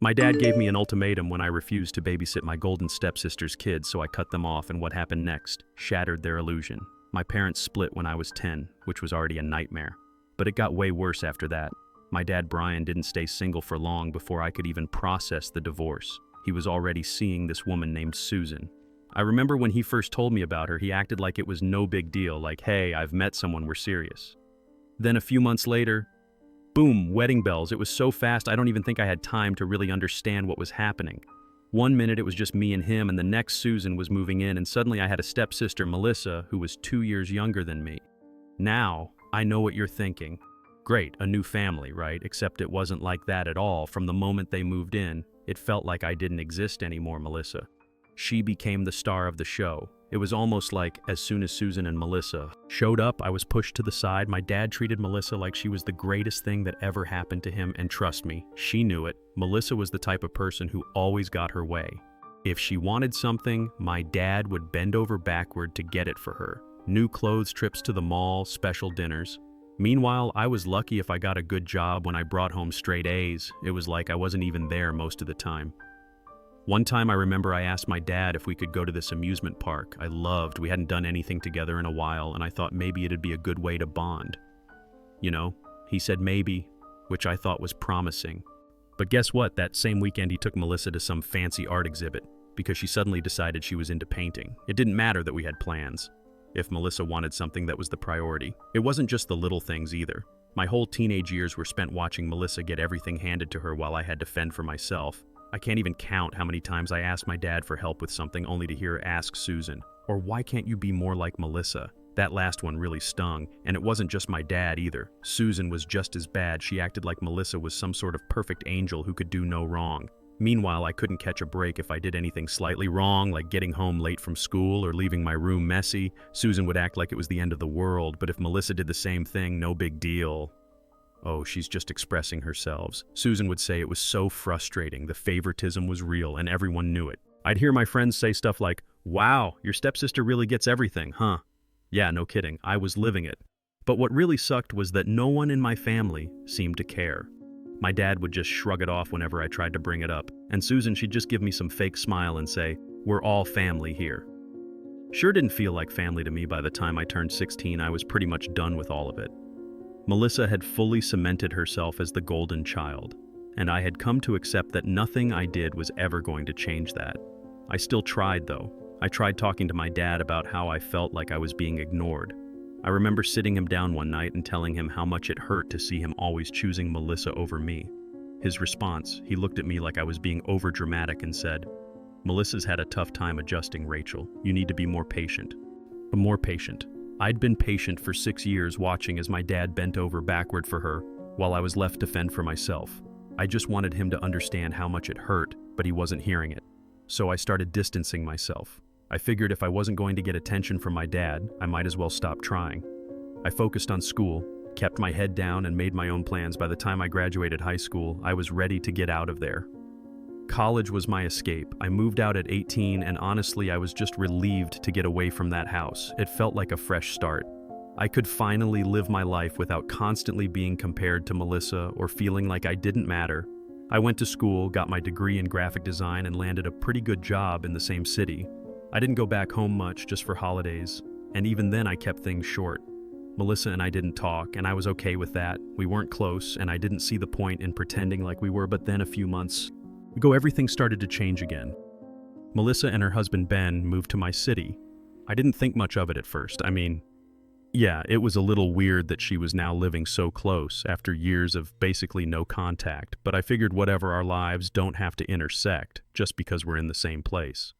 My dad gave me an ultimatum when I refused to babysit my golden stepsister's kids, so I cut them off, and what happened next shattered their illusion. My parents split when I was 10, which was already a nightmare. But it got way worse after that. My dad, Brian, didn't stay single for long before I could even process the divorce. He was already seeing this woman named Susan. I remember when he first told me about her, he acted like it was no big deal, like, hey, I've met someone, we're serious. Then a few months later, boom, wedding bells. It was so fast, I don't even think I had time to really understand what was happening. One minute it was just me and him, and the next Susan was moving in, and suddenly I had a stepsister, Melissa, who was 2 years younger than me. Now, I know what you're thinking. Great, a new family, right? Except it wasn't like that at all. From the moment they moved in, it felt like I didn't exist anymore, Melissa. She became the star of the show. It was almost like as soon as Susan and Melissa showed up, I was pushed to the side. My dad treated Melissa like she was the greatest thing that ever happened to him, and trust me, she knew it. Melissa was the type of person who always got her way. If she wanted something, my dad would bend over backward to get it for her. New clothes, trips to the mall, special dinners. Meanwhile, I was lucky if I got a good job. When I brought home straight A's, it was like I wasn't even there most of the time. One time I remember I asked my dad if we could go to this amusement park we hadn't done anything together in a while, and I thought maybe it'd be a good way to bond. You know, he said maybe, which I thought was promising. But guess what? That same weekend he took Melissa to some fancy art exhibit because she suddenly decided she was into painting. It didn't matter that we had plans. If Melissa wanted something, that was the priority. It wasn't just the little things either. My whole teenage years were spent watching Melissa get everything handed to her while I had to fend for myself. I can't even count how many times I asked my dad for help with something only to hear ask Susan. Or why can't you be more like Melissa? That last one really stung, and it wasn't just my dad either. Susan was just as bad. She acted like Melissa was some sort of perfect angel who could do no wrong. Meanwhile, I couldn't catch a break if I did anything slightly wrong, like getting home late from school or leaving my room messy. Susan would act like it was the end of the world, but if Melissa did the same thing, no big deal. Oh, she's just expressing herself. Susan would say it was so frustrating. The favoritism was real, and everyone knew it. I'd hear my friends say stuff like, wow, your stepsister really gets everything, huh? Yeah, no kidding, I was living it. But what really sucked was that no one in my family seemed to care. My dad would just shrug it off whenever I tried to bring it up, and Susan, she'd just give me some fake smile and say, we're all family here. Sure didn't feel like family to me. By the time I turned 16, I was pretty much done with all of it. Melissa had fully cemented herself as the golden child, and I had come to accept that nothing I did was ever going to change that. I still tried, though. I tried talking to my dad about how I felt like I was being ignored. I remember sitting him down one night and telling him how much it hurt to see him always choosing Melissa over me. His response, he looked at me like I was being overdramatic and said, Melissa's had a tough time adjusting, Rachel. You need to be more patient. More patient. I'd been patient for 6 years, watching as my dad bent over backward for her while I was left to fend for myself. I just wanted him to understand how much it hurt, but he wasn't hearing it. So I started distancing myself. I figured if I wasn't going to get attention from my dad, I might as well stop trying. I focused on school, kept my head down, and made my own plans. By the time I graduated high school, I was ready to get out of there. College was my escape. I moved out at 18, and honestly, I was just relieved to get away from that house. It felt like a fresh start. I could finally live my life without constantly being compared to Melissa or feeling like I didn't matter. I went to school, got my degree in graphic design, and landed a pretty good job in the same city. I didn't go back home much, just for holidays, and even then I kept things short. Melissa and I didn't talk, and I was okay with that. We weren't close, and I didn't see the point in pretending like we were, but then a few months ago, everything started to change again. Melissa and her husband Ben moved to my city. I didn't think much of it at first. Yeah, it was a little weird that she was now living so close after years of basically no contact, but I figured whatever, our lives don't have to intersect just because we're in the same place.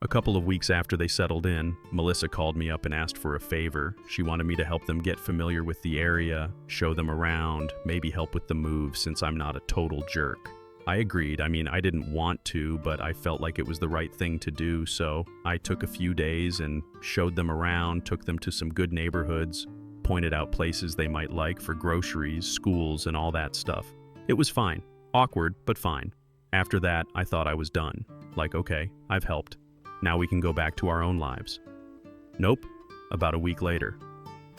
A couple of weeks after they settled in, Melissa called me up and asked for a favor. She wanted me to help them get familiar with the area, show them around, maybe help with the move since I'm not a total jerk. I agreed. I didn't want to, but I felt like it was the right thing to do, so I took a few days and showed them around, took them to some good neighborhoods, pointed out places they might like for groceries, schools, and all that stuff. It was fine. Awkward, but fine. After that, I thought I was done. Like, okay, I've helped. Now we can go back to our own lives. Nope. About a week later.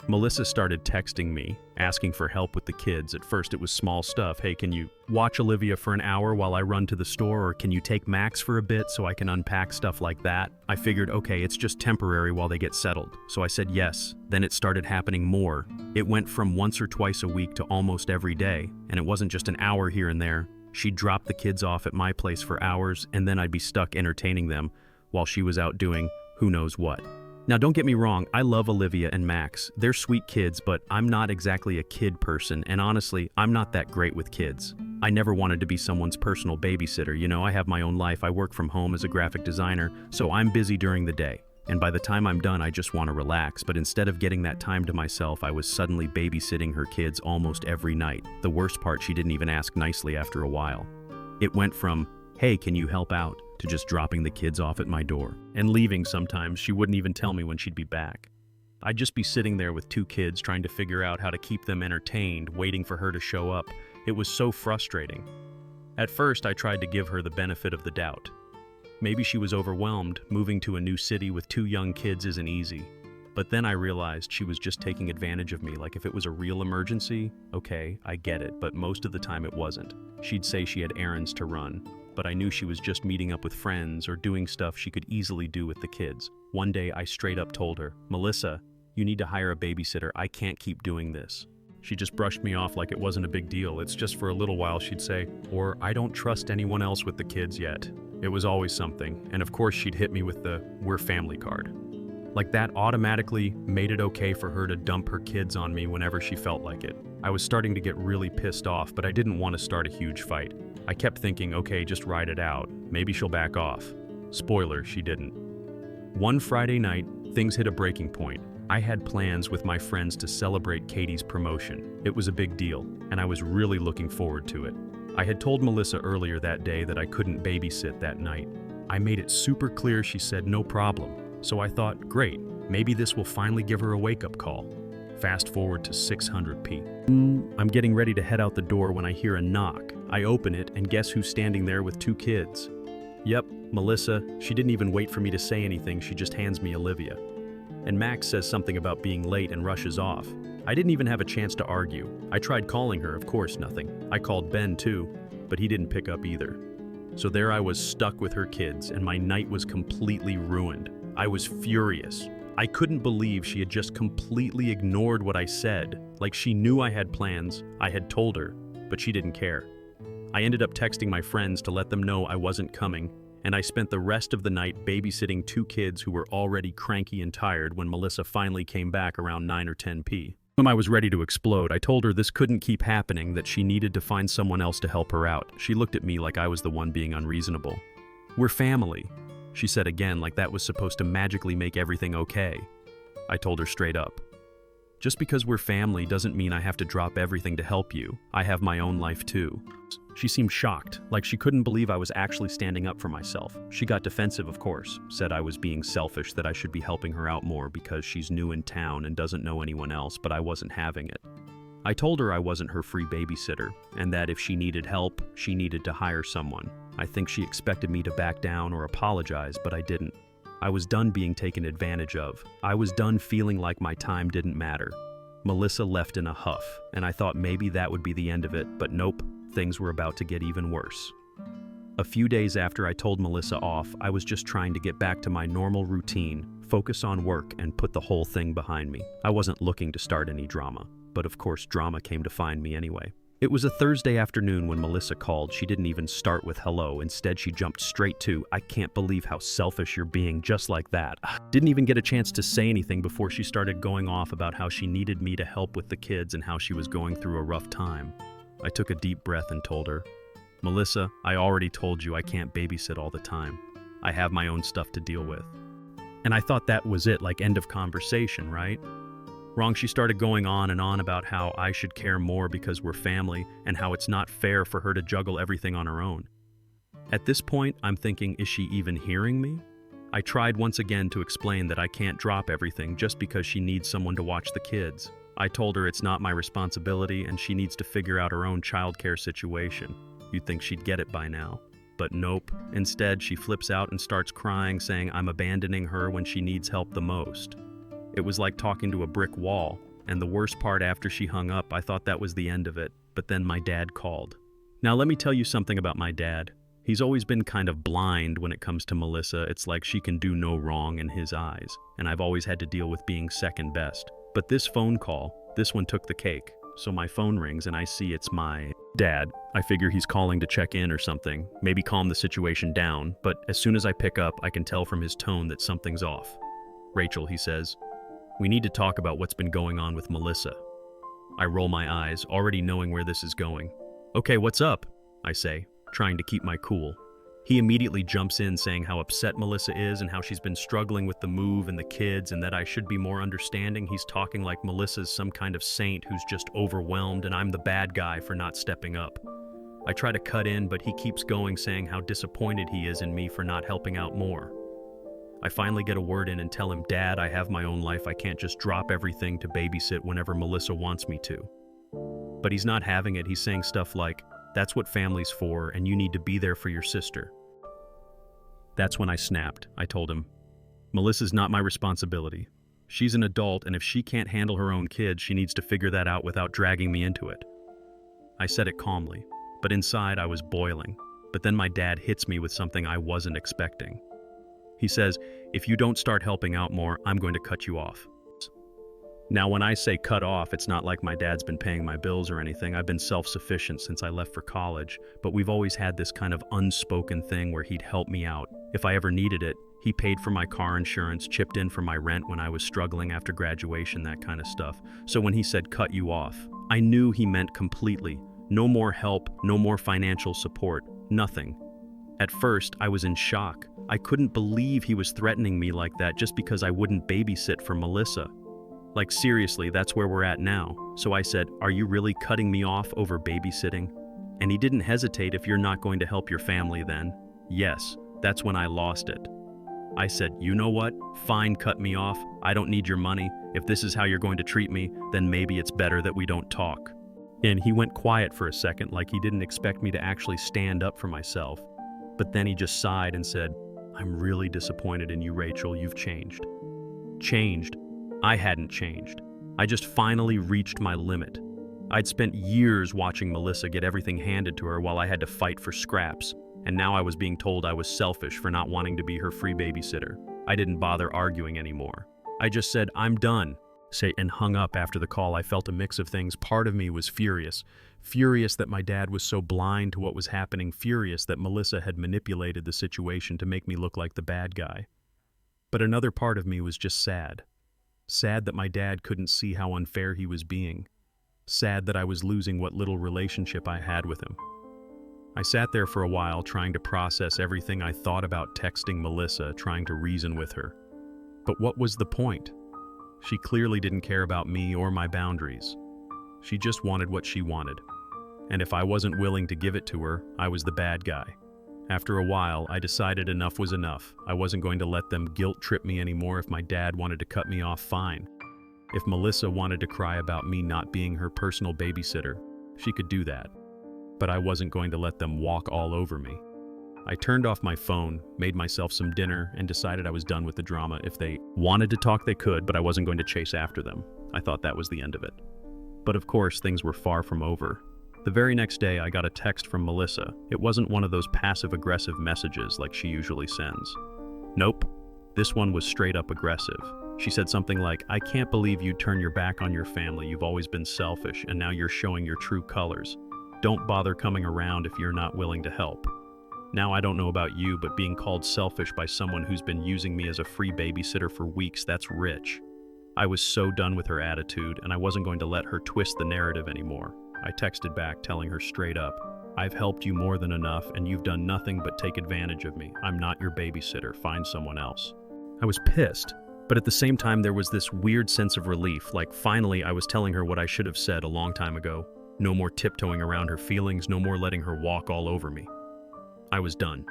Melissa started texting me, asking for help with the kids. At first it was small stuff. Hey, can you watch Olivia for an hour while I run to the store? Or can you take Max for a bit so I can unpack stuff like that? I figured, okay, it's just temporary while they get settled. So I said yes. Then it started happening more. It went from once or twice a week to almost every day. And it wasn't just an hour here and there. She'd drop the kids off at my place for hours, and then I'd be stuck entertaining them while she was out doing who knows what. Now, don't get me wrong, I love Olivia and Max. They're sweet kids, but I'm not exactly a kid person, and honestly, I'm not that great with kids. I never wanted to be someone's personal babysitter. You know, I have my own life. I work from home as a graphic designer, so I'm busy during the day. And by the time I'm done, I just want to relax. But instead of getting that time to myself, I was suddenly babysitting her kids almost every night. The worst part, she didn't even ask nicely after a while. It went from, hey, can you help out, to just dropping the kids off at my door. And leaving sometimes. She wouldn't even tell me when she'd be back. I'd just be sitting there with two kids trying to figure out how to keep them entertained, waiting for her to show up. It was so frustrating. At first, I tried to give her the benefit of the doubt. Maybe she was overwhelmed. Moving to a new city with two young kids isn't easy. But then I realized she was just taking advantage of me. Like if it was a real emergency, okay, I get it, but most of the time it wasn't. She'd say she had errands to run, but I knew she was just meeting up with friends or doing stuff she could easily do with the kids. One day I straight up told her, Melissa, you need to hire a babysitter. I can't keep doing this. She just brushed me off like it wasn't a big deal. It's just for a little while, she'd say, or I don't trust anyone else with the kids yet. It was always something. And of course she'd hit me with the we're family card. Like that automatically made it okay for her to dump her kids on me whenever she felt like it. I was starting to get really pissed off, but I didn't want to start a huge fight. I kept thinking, okay, just ride it out. Maybe she'll back off. Spoiler, she didn't. One Friday night, things hit a breaking point. I had plans with my friends to celebrate Katie's promotion. It was a big deal, and I was really looking forward to it. I had told Melissa earlier that day that I couldn't babysit that night. I made it super clear. She said no problem. So I thought, great, maybe this will finally give her a wake-up call. Fast forward to 600p. I'm getting ready to head out the door when I hear a knock. I open it, and guess who's standing there with two kids? Yep, Melissa. She didn't even wait for me to say anything. She just hands me Olivia. And Max says something about being late and rushes off. I didn't even have a chance to argue. I tried calling her, of course nothing. I called Ben too, but he didn't pick up either. So there I was stuck with her kids, and my night was completely ruined. I was furious. I couldn't believe she had just completely ignored what I said. Like she knew I had plans, I had told her, but she didn't care. I ended up texting my friends to let them know I wasn't coming, and I spent the rest of the night babysitting two kids who were already cranky and tired when Melissa finally came back around 9 or 10p. When I was ready to explode, I told her this couldn't keep happening, that she needed to find someone else to help her out. She looked at me like I was the one being unreasonable. We're family, she said again, like that was supposed to magically make everything okay. I told her straight up. Just because we're family doesn't mean I have to drop everything to help you. I have my own life too. She seemed shocked, like she couldn't believe I was actually standing up for myself. She got defensive, of course, said I was being selfish, that I should be helping her out more because she's new in town and doesn't know anyone else, but I wasn't having it. I told her I wasn't her free babysitter, and that if she needed help, she needed to hire someone. I think she expected me to back down or apologize, but I didn't. I was done being taken advantage of. I was done feeling like my time didn't matter. Melissa left in a huff, and I thought maybe that would be the end of it, but nope, things were about to get even worse. A few days after I told Melissa off, I was just trying to get back to my normal routine, focus on work, and put the whole thing behind me. I wasn't looking to start any drama, but of course drama came to find me anyway. It was a Thursday afternoon when Melissa called. She didn't even start with hello. Instead, she jumped straight to, I can't believe how selfish you're being, just like that. Didn't even get a chance to say anything before she started going off about how she needed me to help with the kids and how she was going through a rough time. I took a deep breath and told her, Melissa, I already told you I can't babysit all the time. I have my own stuff to deal with. And I thought that was it, like end of conversation, right? Wrong. She started going on and on about how I should care more because we're family and how it's not fair for her to juggle everything on her own. At this point, I'm thinking, is she even hearing me? I tried once again to explain that I can't drop everything just because she needs someone to watch the kids. I told her it's not my responsibility and she needs to figure out her own childcare situation. You'd think she'd get it by now. But nope. Instead, she flips out and starts crying, saying I'm abandoning her when she needs help the most. It was like talking to a brick wall. And the worst part, after she hung up, I thought that was the end of it, but then my dad called. Now let me tell you something about my dad. He's always been kind of blind when it comes to Melissa. It's like she can do no wrong in his eyes, and I've always had to deal with being second best. But this phone call, this one took the cake. So my phone rings and I see it's my dad. I figure he's calling to check in or something, maybe calm the situation down, but as soon as I pick up, I can tell from his tone that something's off. "Rachel," he says, "we need to talk about what's been going on with Melissa." I roll my eyes, already knowing where this is going. "Okay, what's up?" I say, trying to keep my cool. He immediately jumps in saying how upset Melissa is and how she's been struggling with the move and the kids and that I should be more understanding. He's talking like Melissa's some kind of saint who's just overwhelmed and I'm the bad guy for not stepping up. I try to cut in, but he keeps going, saying how disappointed he is in me for not helping out more. I finally get a word in and tell him, "Dad, I have my own life. I can't just drop everything to babysit whenever Melissa wants me to." But he's not having it. He's saying stuff like, "That's what family's for, and you need to be there for your sister." That's when I snapped. I told him, "Melissa's not my responsibility. She's an adult, and if she can't handle her own kids, she needs to figure that out without dragging me into it." I said it calmly, but inside I was boiling. But then my dad hits me with something I wasn't expecting. He says, "If you don't start helping out more, I'm going to cut you off." Now, when I say cut off, it's not like my dad's been paying my bills or anything. I've been self-sufficient since I left for college, but we've always had this kind of unspoken thing where he'd help me out. If I ever needed it, he paid for my car insurance, chipped in for my rent when I was struggling after graduation, that kind of stuff. So when he said cut you off, I knew he meant completely. No more help, no more financial support, nothing. At first, I was in shock. I couldn't believe he was threatening me like that just because I wouldn't babysit for Melissa. Like, seriously, that's where we're at now. So I said, "Are you really cutting me off over babysitting?" And he didn't hesitate. "If you're not going to help your family, then." Yes, that's when I lost it. I said, "You know what? Fine, cut me off. I don't need your money. If this is how you're going to treat me, then maybe it's better that we don't talk." And he went quiet for a second, like he didn't expect me to actually stand up for myself. But then he just sighed and said, "I'm really disappointed in you, Rachel. You've changed." Changed? I hadn't changed. I just finally reached my limit. I'd spent years watching Melissa get everything handed to her while I had to fight for scraps, and now I was being told I was selfish for not wanting to be her free babysitter. I didn't bother arguing anymore. I just said, "I'm done," and hung up. After the call, I felt a mix of things. Part of me was furious. Furious that my dad was so blind to what was happening. Furious that Melissa had manipulated the situation to make me look like the bad guy. But another part of me was just sad. Sad that my dad couldn't see how unfair he was being. Sad that I was losing what little relationship I had with him. I sat there for a while trying to process everything I thought about texting Melissa, trying to reason with her. But what was the point? She clearly didn't care about me or my boundaries. She just wanted what she wanted. And if I wasn't willing to give it to her, I was the bad guy. After a while, I decided enough was enough. I wasn't going to let them guilt trip me anymore. If my dad wanted to cut me off, fine. If Melissa wanted to cry about me not being her personal babysitter, she could do that. But I wasn't going to let them walk all over me. I turned off my phone, made myself some dinner, and decided I was done with the drama. If they wanted to talk, they could, but I wasn't going to chase after them. I thought that was the end of it. But of course, things were far from over. The very next day, I got a text from Melissa. It wasn't one of those passive-aggressive messages like she usually sends. Nope. This one was straight up aggressive. She said something like, "I can't believe you'd turn your back on your family. You've always been selfish, and now you're showing your true colors. Don't bother coming around if you're not willing to help." Now, I don't know about you, but being called selfish by someone who's been using me as a free babysitter for weeks, that's rich. I was so done with her attitude, and I wasn't going to let her twist the narrative anymore. I texted back telling her straight up, "I've helped you more than enough, and you've done nothing but take advantage of me. I'm not your babysitter. Find someone else." I was pissed, but at the same time there was this weird sense of relief, like finally I was telling her what I should have said a long time ago. No more tiptoeing around her feelings, no more letting her walk all over me. I was done.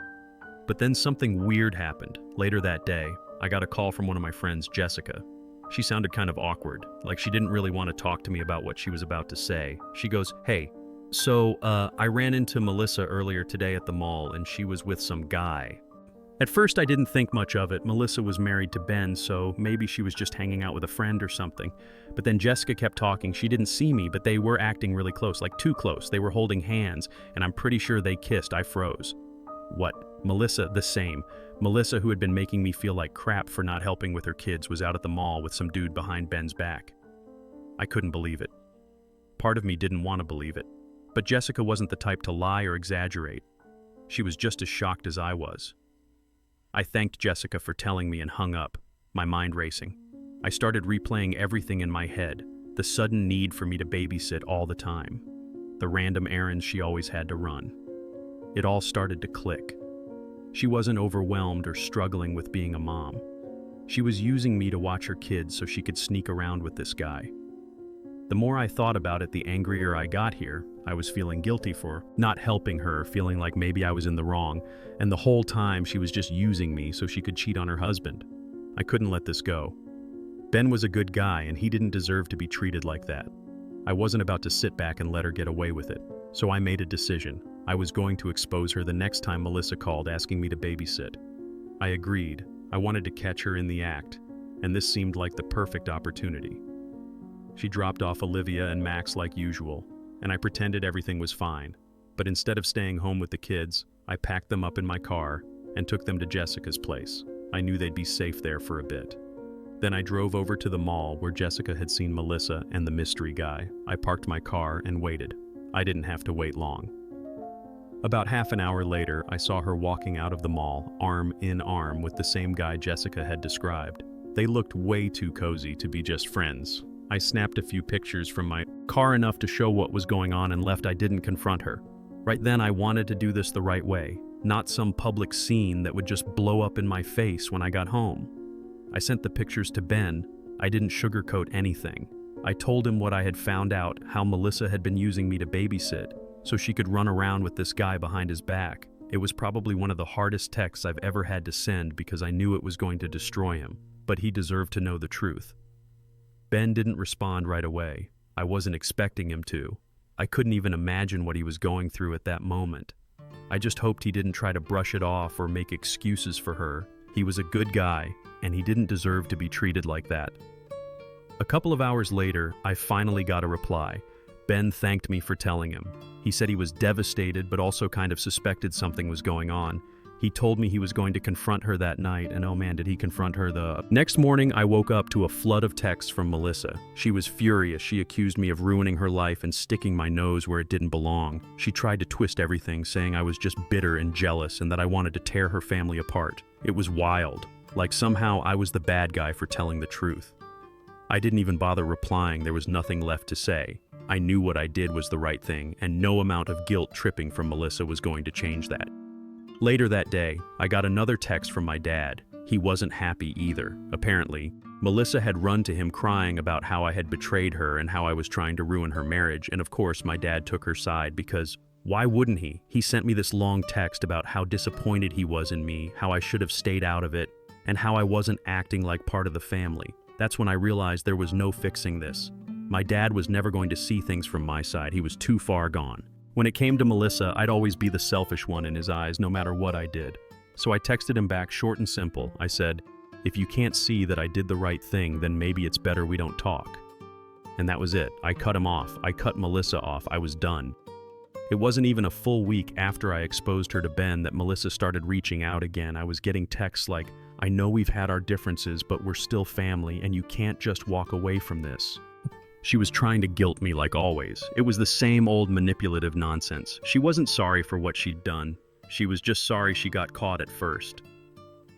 But then something weird happened. Later that day, I got a call from one of my friends, Jessica. She sounded kind of awkward, like she didn't really want to talk to me about what she was about to say. She goes, "Hey, so I ran into Melissa earlier today at the mall and she was with some guy." At first, I didn't think much of it. Melissa was married to Ben, so maybe she was just hanging out with a friend or something. But then Jessica kept talking. She didn't see me, but they were acting really close, like too close. They were holding hands, and I'm pretty sure they kissed. I froze. What? Melissa, the same. Melissa, who had been making me feel like crap for not helping with her kids, was out at the mall with some dude behind Ben's back. I couldn't believe it. Part of me didn't want to believe it. But Jessica wasn't the type to lie or exaggerate. She was just as shocked as I was. I thanked Jessica for telling me and hung up, my mind racing. I started replaying everything in my head, the sudden need for me to babysit all the time, the random errands she always had to run. It all started to click. She wasn't overwhelmed or struggling with being a mom. She was using me to watch her kids so she could sneak around with this guy. The more I thought about it, the angrier I got here. I was feeling guilty for not helping her, feeling like maybe I was in the wrong, and the whole time she was just using me so she could cheat on her husband. I couldn't let this go. Ben was a good guy, and he didn't deserve to be treated like that. I wasn't about to sit back and let her get away with it, so I made a decision. I was going to expose her the next time Melissa called asking me to babysit. I agreed. I wanted to catch her in the act, and this seemed like the perfect opportunity. She dropped off Olivia and Max like usual, and I pretended everything was fine. But instead of staying home with the kids, I packed them up in my car and took them to Jessica's place. I knew they'd be safe there for a bit. Then I drove over to the mall where Jessica had seen Melissa and the mystery guy. I parked my car and waited. I didn't have to wait long. About half an hour later, I saw her walking out of the mall, arm in arm with the same guy Jessica had described. They looked way too cozy to be just friends. I snapped a few pictures from my car enough to show what was going on and left. I didn't confront her. Right then, I wanted to do this the right way, not some public scene that would just blow up in my face when I got home. I sent the pictures to Ben. I didn't sugarcoat anything. I told him what I had found out, how Melissa had been using me to babysit, so she could run around with this guy behind his back. It was probably one of the hardest texts I've ever had to send because I knew it was going to destroy him, but he deserved to know the truth. Ben didn't respond right away. I wasn't expecting him to. I couldn't even imagine what he was going through at that moment. I just hoped he didn't try to brush it off or make excuses for her. He was a good guy, and he didn't deserve to be treated like that. A couple of hours later, I finally got a reply. Ben thanked me for telling him. He said he was devastated, but also kind of suspected something was going on. He told me he was going to confront her that night, and oh man, did he confront her. The next morning, I woke up to a flood of texts from Melissa. She was furious. She accused me of ruining her life and sticking my nose where it didn't belong. She tried to twist everything, saying I was just bitter and jealous and that I wanted to tear her family apart. It was wild. Like somehow I was the bad guy for telling the truth. I didn't even bother replying. There was nothing left to say. I knew what I did was the right thing, and no amount of guilt tripping from Melissa was going to change that. Later that day, I got another text from my dad. He wasn't happy either. Apparently, Melissa had run to him crying about how I had betrayed her and how I was trying to ruin her marriage, and of course my dad took her side because why wouldn't he? He sent me this long text about how disappointed he was in me, how I should have stayed out of it, and how I wasn't acting like part of the family. That's when I realized there was no fixing this. My dad was never going to see things from my side. He was too far gone. When it came to Melissa, I'd always be the selfish one in his eyes, no matter what I did. So I texted him back short and simple. I said, if you can't see that I did the right thing, then maybe it's better we don't talk. And that was it. I cut him off. I cut Melissa off. I was done. It wasn't even a full week after I exposed her to Ben that Melissa started reaching out again. I was getting texts like, I know we've had our differences, but we're still family, and you can't just walk away from this. She was trying to guilt me like always. It was the same old manipulative nonsense. She wasn't sorry for what she'd done. She was just sorry she got caught at first.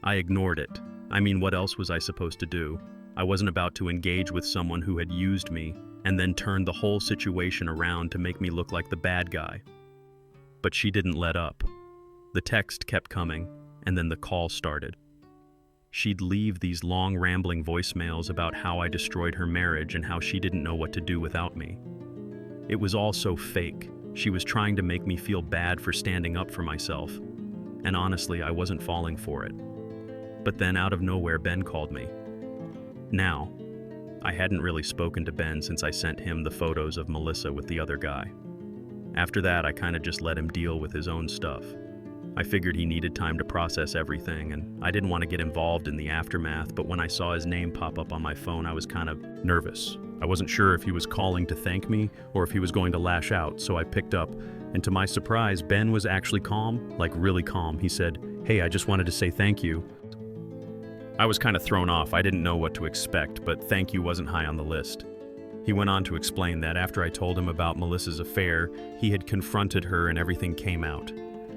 I ignored it. I mean, what else was I supposed to do? I wasn't about to engage with someone who had used me and then turned the whole situation around to make me look like the bad guy. But she didn't let up. The text kept coming, and then the call started. She'd leave these long rambling voicemails about how I destroyed her marriage and how she didn't know what to do without me. It was all so fake. She was trying to make me feel bad for standing up for myself. And honestly, I wasn't falling for it. But then out of nowhere, Ben called me. Now, I hadn't really spoken to Ben since I sent him the photos of Melissa with the other guy. After that, I kind of just let him deal with his own stuff. I figured he needed time to process everything, and I didn't want to get involved in the aftermath, but when I saw his name pop up on my phone, I was kind of nervous. I wasn't sure if he was calling to thank me or if he was going to lash out, so I picked up, and to my surprise, Ben was actually calm, like really calm. He said, "Hey, I just wanted to say thank you." I was kind of thrown off. I didn't know what to expect, but thank you wasn't high on the list. He went on to explain that after I told him about Melissa's affair, he had confronted her and everything came out.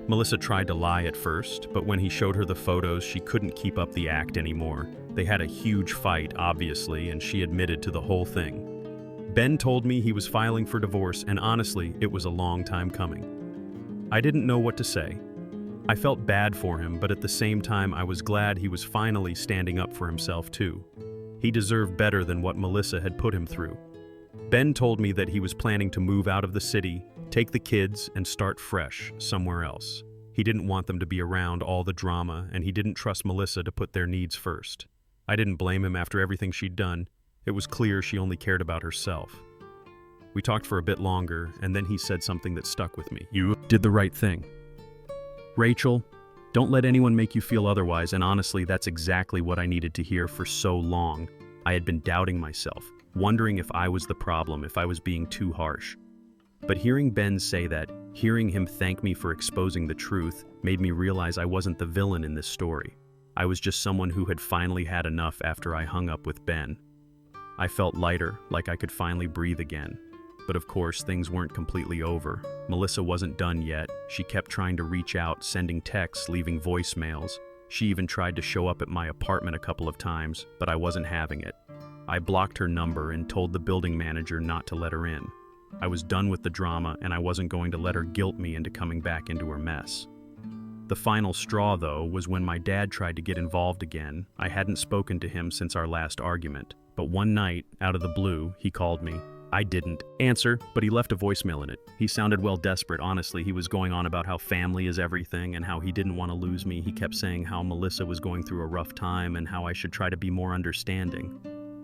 Melissa tried to lie at first, but when he showed her the photos, she couldn't keep up the act anymore. They had a huge fight, obviously, and she admitted to the whole thing. Ben told me he was filing for divorce, and honestly, it was a long time coming. I didn't know what to say. I felt bad for him, but at the same time, I was glad he was finally standing up for himself too. He deserved better than what Melissa had put him through. Ben told me that he was planning to move out of the city, take the kids, and start fresh somewhere else. He didn't want them to be around all the drama, and he didn't trust Melissa to put their needs first. I didn't blame him after everything she'd done. It was clear she only cared about herself. We talked for a bit longer, and then he said something that stuck with me. "You did the right thing. Rachel, don't let anyone make you feel otherwise," and honestly, that's exactly what I needed to hear for so long. I had been doubting myself, wondering if I was the problem, if I was being too harsh. But hearing Ben say that, hearing him thank me for exposing the truth, made me realize I wasn't the villain in this story. I was just someone who had finally had enough after I hung up with Ben. I felt lighter, like I could finally breathe again. But of course, things weren't completely over. Melissa wasn't done yet. She kept trying to reach out, sending texts, leaving voicemails. She even tried to show up at my apartment a couple of times, but I wasn't having it. I blocked her number and told the building manager not to let her in. I was done with the drama, and I wasn't going to let her guilt me into coming back into her mess. The final straw, though, was when my dad tried to get involved again. I hadn't spoken to him since our last argument, but one night, out of the blue, he called me. I didn't answer, but he left a voicemail in it. He sounded well desperate, honestly. He was going on about how family is everything and how he didn't want to lose me. He kept saying how Melissa was going through a rough time and how I should try to be more understanding.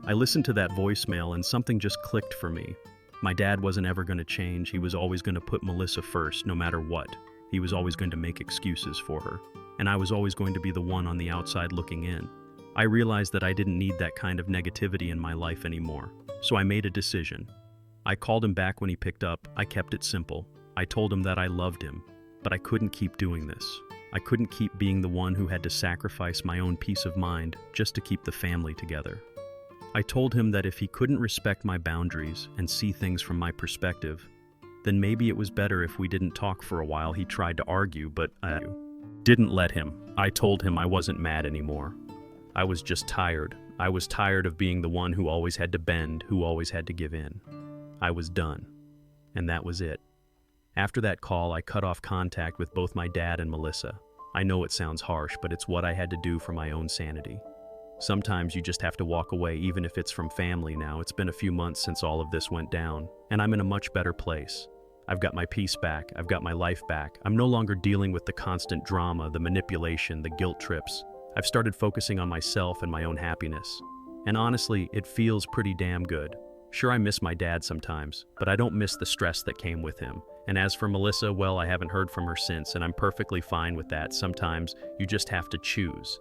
I listened to that voicemail and something just clicked for me. My dad wasn't ever going to change. He was always going to put Melissa first, no matter what. He was always going to make excuses for her. And I was always going to be the one on the outside looking in. I realized that I didn't need that kind of negativity in my life anymore. So I made a decision. I called him back when he picked up. I kept it simple. I told him that I loved him, but I couldn't keep doing this. I couldn't keep being the one who had to sacrifice my own peace of mind just to keep the family together. I told him that if he couldn't respect my boundaries and see things from my perspective, then maybe it was better if we didn't talk for a while. He tried to argue, but I didn't let him. I told him I wasn't mad anymore. I was just tired. I was tired of being the one who always had to bend, who always had to give in. I was done. And that was it. After that call, I cut off contact with both my dad and Melissa. I know it sounds harsh, but it's what I had to do for my own sanity. Sometimes you just have to walk away, even if it's from family now. It's been a few months since all of this went down, and I'm in a much better place. I've got my peace back. I've got my life back. I'm no longer dealing with the constant drama, the manipulation, the guilt trips. I've started focusing on myself and my own happiness. And honestly, it feels pretty damn good. Sure, I miss my dad sometimes, but I don't miss the stress that came with him. And as for Melissa, well, I haven't heard from her since, and I'm perfectly fine with that. Sometimes you just have to choose.